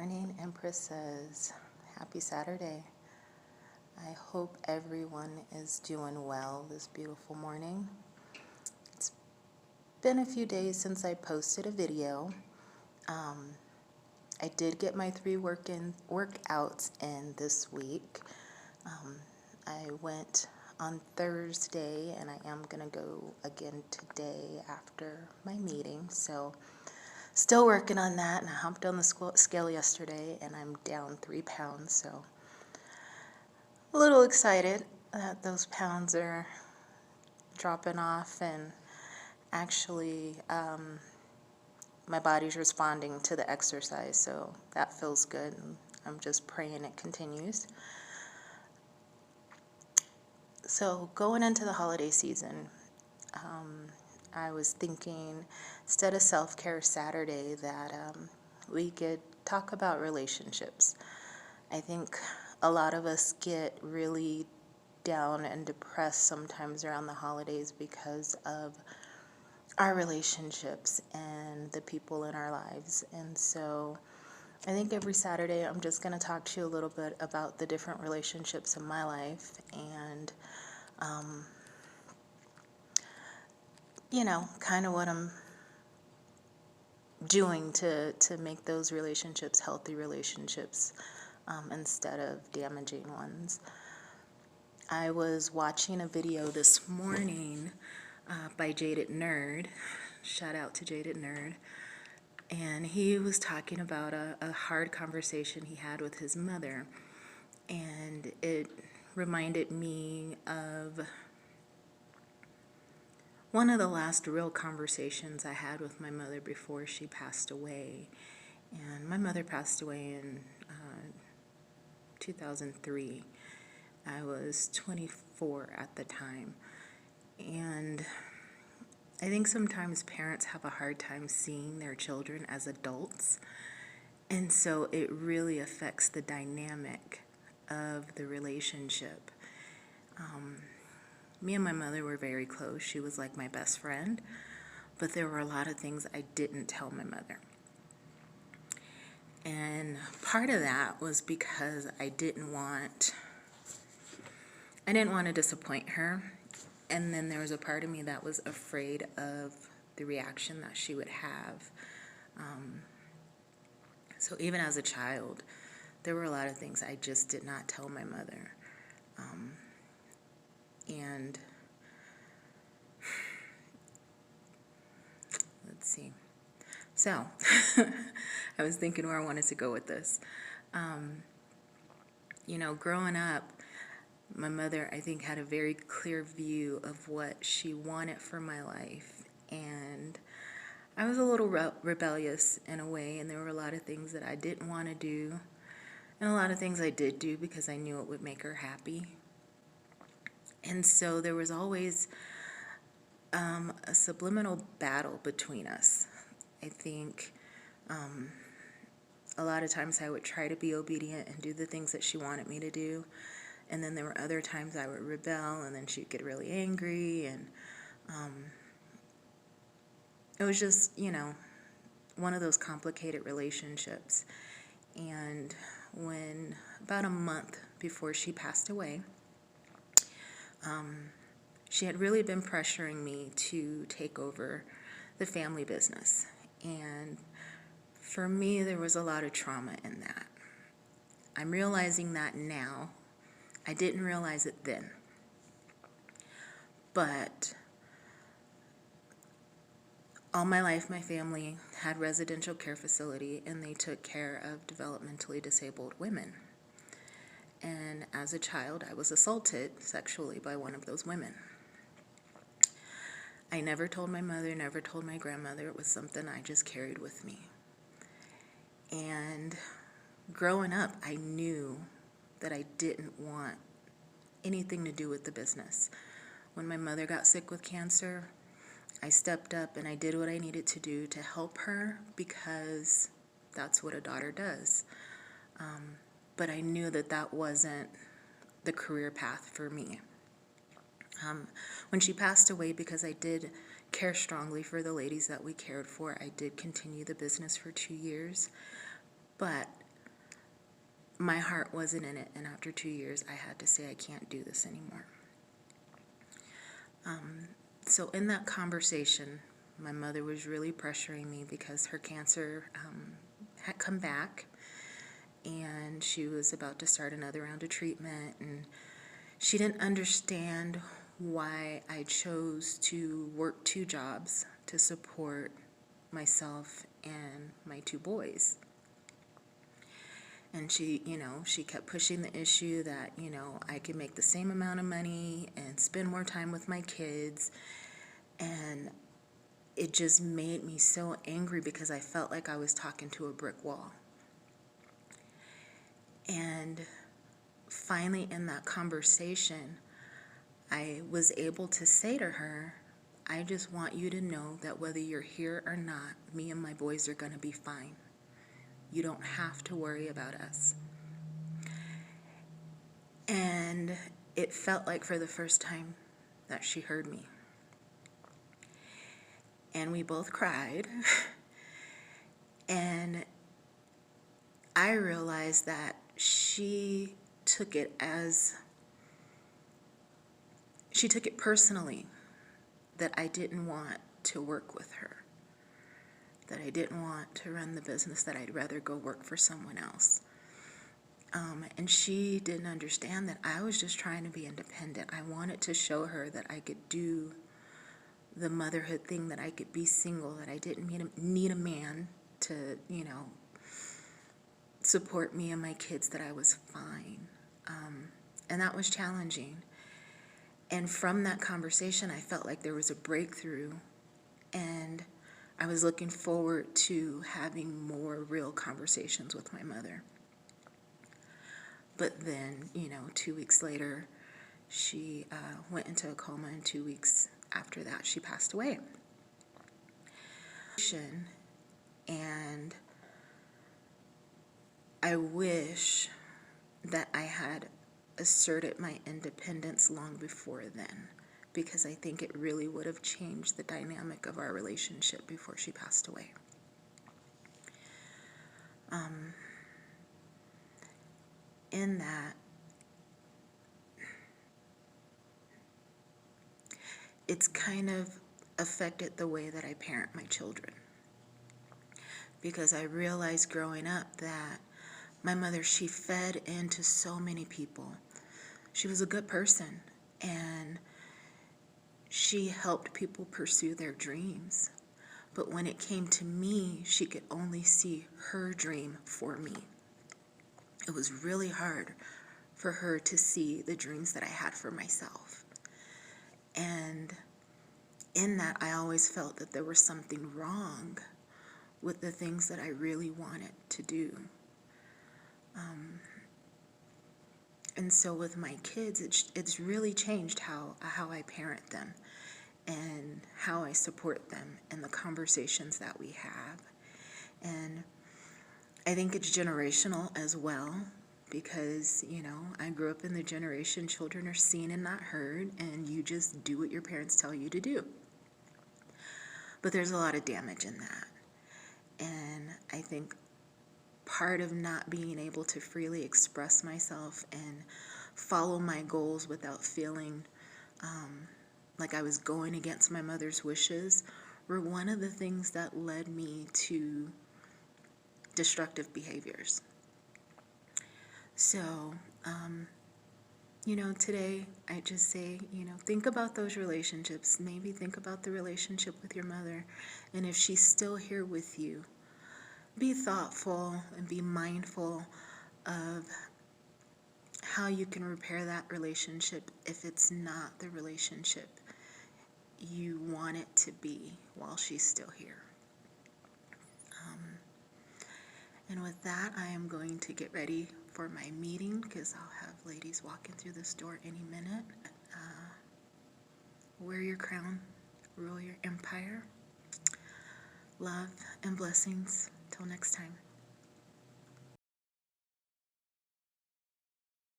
morning, Empresses. Happy Saturday. I hope everyone is doing well this beautiful morning. It's been a few days since I posted a video. I did get my 3 workouts in this week. I went on Thursday and I am going to go again today after my meeting. So still working on that, and I hopped on the scale yesterday and I'm down 3 pounds, so a little excited that those pounds are dropping off, and actually my body's responding to the exercise, so that feels good. I'm just praying it continues. So going into the holiday season, I was thinking, instead of Self-Care Saturday, that we could talk about relationships. I think a lot of us get really down and depressed sometimes around the holidays because of our relationships and the people in our lives. And so I think every Saturday I'm just going to talk to you a little bit about the different relationships in my life and kind of what I'm doing to make those relationships healthy relationships instead of damaging ones. I was watching a video this morning by Jaded Nerd. Shout out to Jaded Nerd. And he was talking about a hard conversation he had with his mother. And it reminded me of one of the last real conversations I had with my mother before she passed away. And my mother passed away in 2003. I was 24 at the time. And I think sometimes parents have a hard time seeing their children as adults. And so it really affects the dynamic of the relationship. Me and my mother were very close. She was like my best friend, but there were a lot of things I didn't tell my mother. And part of that was because I didn't want to disappoint her. And then there was a part of me that was afraid of the reaction that she would have. So even as a child, there were a lot of things I just did not tell my mother. And let's see. So I was thinking where I wanted to go with this. Growing up, my mother, I think, had a very clear view of what she wanted for my life. And I was a little rebellious in a way, and there were a lot of things that I didn't want to do, and a lot of things I did do because I knew it would make her happy. And so there was always a subliminal battle between us. I think a lot of times I would try to be obedient and do the things that she wanted me to do. And then there were other times I would rebel, and then she'd get really angry. And it was just, one of those complicated relationships. And when about a month before she passed away, she had really been pressuring me to take over the family business. And for me, there was a lot of trauma in that. I'm realizing that now. I didn't realize it then. But all my life, my family had residential care facility, and they took care of developmentally disabled women. And as a child, I was assaulted sexually by one of those women. I never told my mother, never told my grandmother. It was something I just carried with me. And growing up, I knew that I didn't want anything to do with the business. When my mother got sick with cancer, I stepped up and I did what I needed to do to help her, because that's what a daughter does. But I knew that that wasn't the career path for me. When she passed away, because I did care strongly for the ladies that we cared for, I did continue the business for 2 years. But my heart wasn't in it, and after 2 years, I had to say I can't do this anymore. So in that conversation, my mother was really pressuring me because her cancer had come back, and she was about to start another round of treatment, and she didn't understand why I chose to work 2 jobs to support myself and my 2 boys. And she kept pushing the issue that, I could make the same amount of money and spend more time with my kids. And it just made me so angry because I felt like I was talking to a brick wall. And finally, in that conversation, I was able to say to her, I just want you to know that whether you're here or not, me and my boys are going to be fine. You don't have to worry about us. And it felt like for the first time that she heard me. And we both cried. And I realized that she took it personally, that I didn't want to work with her, that I didn't want to run the business, that I'd rather go work for someone else. And she didn't understand that I was just trying to be independent. I wanted to show her that I could do the motherhood thing, that I could be single, that I didn't need a man to, support me and my kids, that I was fine. And that was challenging. And from that conversation, I felt like there was a breakthrough, and I was looking forward to having more real conversations with my mother. But then, 2 weeks later, she went into a coma, and 2 weeks after that, she passed away. And I wish that I had asserted my independence long before then, because I think it really would have changed the dynamic of our relationship before she passed away. In that, it's kind of affected the way that I parent my children, because I realized growing up that my mother, she fed into so many people. She was a good person, and she helped people pursue their dreams. But when it came to me, she could only see her dream for me. It was really hard for her to see the dreams that I had for myself. And in that, I always felt that there was something wrong with the things that I really wanted to do. And so with my kids, it's really changed how I parent them and how I support them and the conversations that we have. And I think it's generational as well, because, I grew up in the generation children are seen and not heard, and you just do what your parents tell you to do. But there's a lot of damage in that. And I think part of not being able to freely express myself and follow my goals without feeling like I was going against my mother's wishes were one of the things that led me to destructive behaviors. So, today I just say, think about those relationships. Maybe think about the relationship with your mother. And if she's still here with you, be thoughtful and be mindful of how you can repair that relationship if it's not the relationship you want it to be while she's still here. And with that, I am going to get ready for my meeting, because I'll have ladies walking through this door any minute. Wear your crown, rule your empire. Love and blessings. Till next time.